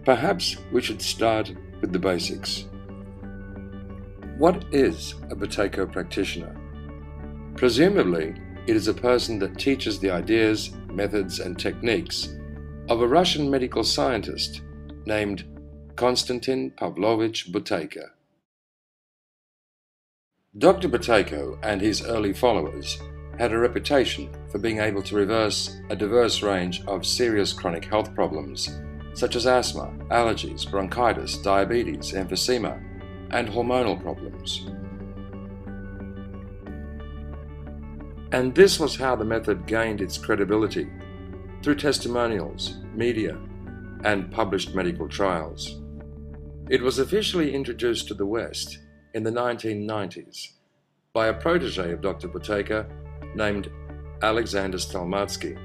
Perhaps we should start with the basics. What is a Buteyko practitioner? Presumably, it is a person that teaches the ideas, methods, and techniques of a Russian medical scientist named Konstantin Pavlovich Buteyko. Dr. Buteyko and his early followers had a reputation for being able to reverse a diverse range of serious chronic health problems such as asthma, allergies, bronchitis, diabetes, emphysema, and hormonal problems. And this was how the method gained its credibility, through testimonials, media, and published medical trials. It was officially introduced to the West in the 1990s by a protege of Dr. Buteyko named Alexander Stalmatski.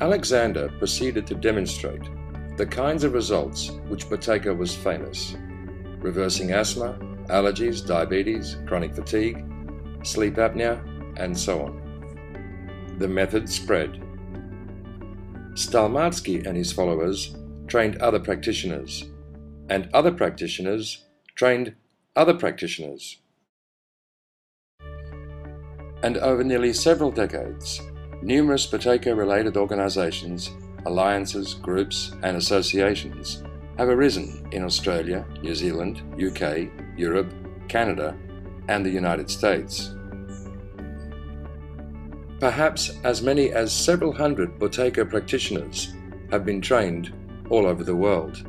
Alexander proceeded to demonstrate the kinds of results which Buteyko was famous: reversing asthma, allergies, diabetes, chronic fatigue, sleep apnea, and so on. The method spread. Stalmatski and his followers trained other practitioners, and other practitioners trained other practitioners. And over nearly several decades, numerous Buteyko-related organizations, alliances, groups, and associations have arisen in Australia, New Zealand, UK, Europe, Canada, and the United States. Perhaps as many as several hundred Buteyko practitioners have been trained all over the world.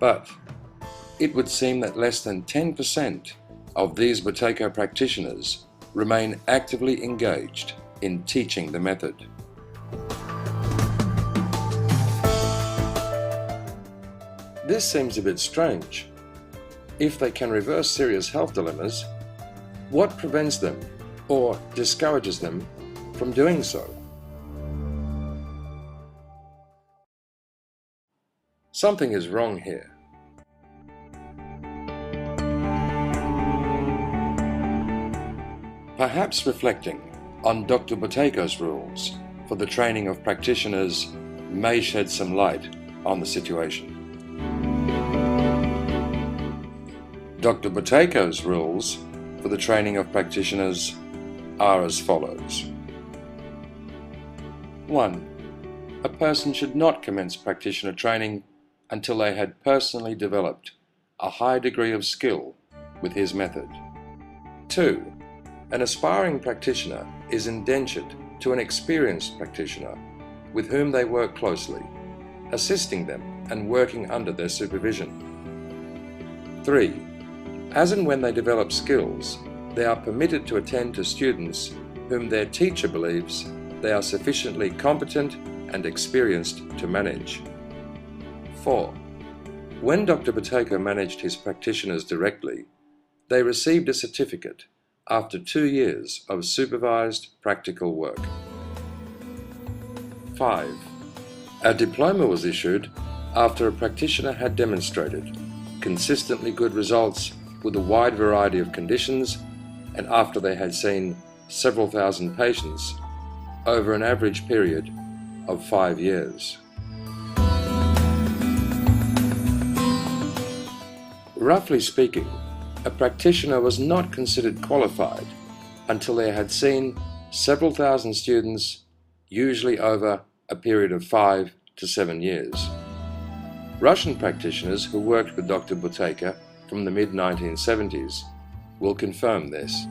But it would seem that less than 10% of these Buteyko practitioners remain actively engaged in teaching the method. This seems a bit strange. If they can reverse serious health dilemmas, what prevents them or discourages them from doing so? Something is wrong here. Perhaps reflecting on Dr. Buteyko's rules for the training of practitioners may shed some light on the situation. Dr. Buteyko's rules for the training of practitioners are as follows. 1. A person should not commence practitioner training until they had personally developed a high degree of skill with his method. 2. An aspiring practitioner is indentured to an experienced practitioner with whom they work closely, assisting them and working under their supervision. 3. As and when they develop skills, they are permitted to attend to students whom their teacher believes they are sufficiently competent and experienced to manage. 4. When Dr. Buteyko managed his practitioners directly, they received a certificate after 2 years of supervised practical work. 5. A diploma was issued after a practitioner had demonstrated consistently good results with a wide variety of conditions and after they had seen several thousand patients over an average period of 5 years. Roughly speaking, a practitioner was not considered qualified until they had seen several thousand students, usually over a period of 5 to 7 years. Russian practitioners who worked with Dr. Buteyko from the mid-1970s will confirm this.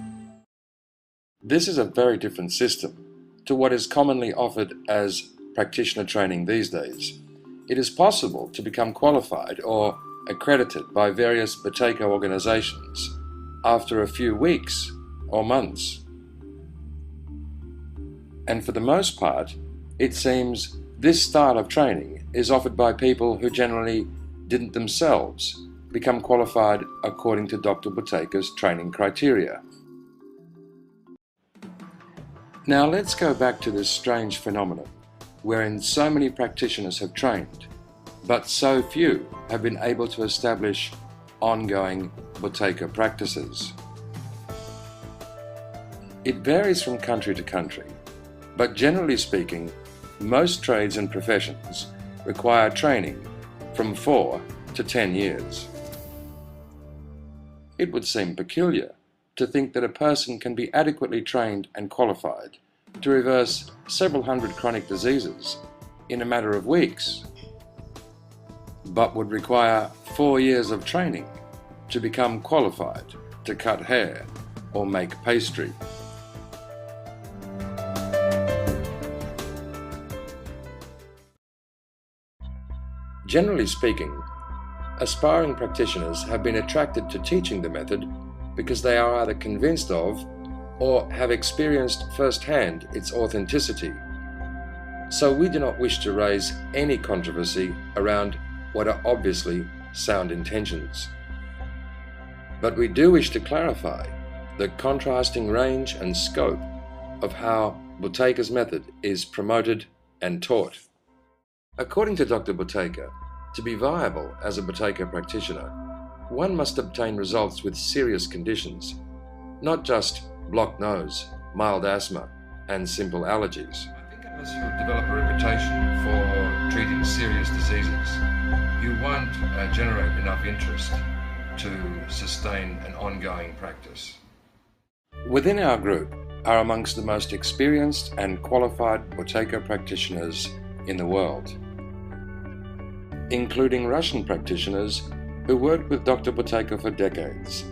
This is a very different system to what is commonly offered as practitioner training these days. It is possible to become qualified or accredited by various Buteyko organizations after a few weeks or months. And for the most part, it seems this style of training is offered by people who generally didn't themselves become qualified according to Dr. Buteyko's training criteria. Now let's go back to this strange phenomenon wherein so many practitioners have trained, but so few have been able to establish ongoing Buteyko practices. It varies from country to country, but generally speaking, most trades and professions require training from 4 to 10 years. It would seem peculiar to think that a person can be adequately trained and qualified to reverse several hundred chronic diseases in a matter of weeks, but would require 4 years of training to become qualified to cut hair or make pastry. Generally speaking, aspiring practitioners have been attracted to teaching the method because they are either convinced of or have experienced firsthand its authenticity. So we do not wish to raise any controversy around what are obviously sound intentions. But we do wish to clarify the contrasting range and scope of how Buteyko's method is promoted and taught. According to Dr. Buteyko, to be viable as a Buteyko practitioner, one must obtain results with serious conditions, not just blocked nose, mild asthma, and simple allergies. I think unless you develop a reputation for treating serious diseases, you won't generate enough interest to sustain an ongoing practice. Within our group are amongst the most experienced and qualified Buteyko practitioners in the world, including Russian practitioners who worked with Dr. Buteyko for decades,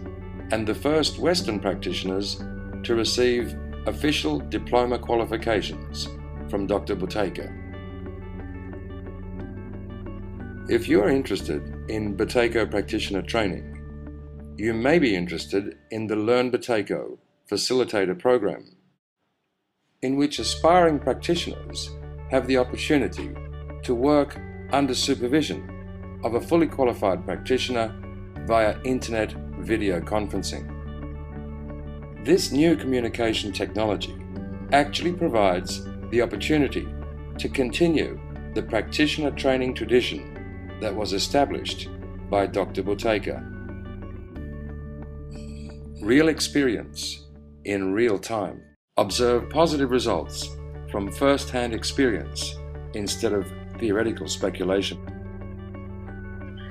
and the first Western practitioners to receive official diploma qualifications from Dr. Buteyko. If you are interested in Buteyko Practitioner Training, you may be interested in the Learn Buteyko Facilitator Program, in which aspiring practitioners have the opportunity to work under supervision of a fully qualified practitioner via internet video conferencing. This new communication technology actually provides the opportunity to continue the practitioner training tradition that was established by Dr. Buteyko. Real experience in real time. Observe positive results from first-hand experience instead of theoretical speculation.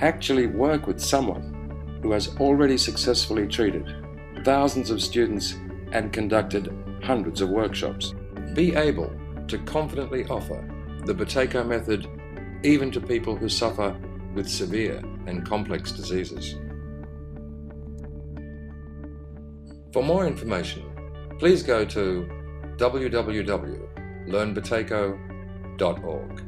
Actually work with someone who has already successfully treated thousands of students and conducted hundreds of workshops. Be able to confidently offer the Buteyko method even to people who suffer with severe and complex diseases. For more information, please go to www.learnbuteyko.org.